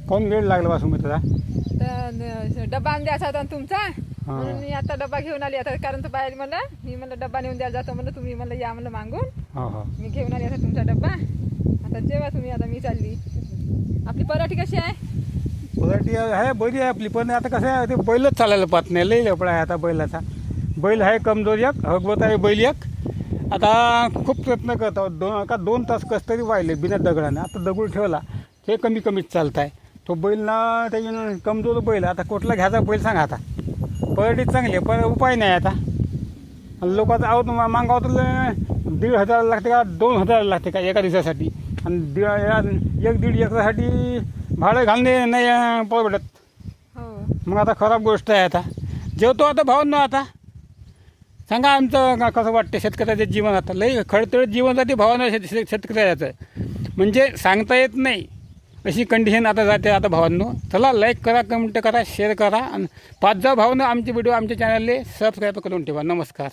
कोण वेळ लागला बा सुमित्रा? तर डबा आणून द्यायचा होता तुमचा, म्हणून मी आता डबा घेऊन आली. आता कारण तर बाहेर मला मी म्हणलं डबा नेऊन द्यायला जातो म्हणलं, तुम्ही म्हणलं या म्हणलं मागून. हो हो. मी घेऊन आली आता तुमचा डबा. आता जेव्हा तुम्ही, आता मी चालली. आपली पराठी कशी आहे? पराठी आहे बरी आहे आपली, पण आता कसं आहे ते बैलच चालायला पाहत नाही, लई लफडा आहे आता बैलाचा. बैल आहे कमजोर एक, हगवत आहे बैल एक. आता खूप प्रयत्न करत आहोत, 2 तास कसं तरी वाहिले बिना दगडाने. आता दगड ठेवला ते कमीच चालत आहे. तो बैल ना त्याच्यानं कमजोर बैल. आता कुठला घ्यायचा बैल सांगा आता? पराठी चांगली आहे पण उपाय नाही आता. लोकांचं आहोत मागावं तर 1,500 लागते का 2,000 लागते का एका दिवसासाठी, आणि 1-1.5 एकरासाठी भाडं घालणे नाही परवडत. हो. मग आता खराब गोष्ट आहे. आता जेवतो आता भावांनो. आता सांगा आमचं कसं वाटतं शेतकऱ्याचं जीवन? आता लई खडतळ जीवन जाते भावांनो शेतकऱ्याचं, म्हणजे सांगता येत नाही अशी कंडिशन आता जाते आता भावांनो. चला लाईक करा, कमेंट करा, शेअर करा, आणि 5 भावांनो आमचे व्हिडिओ आमच्या चॅनलले सबस्क्राईब करून ठेवा. नमस्कार.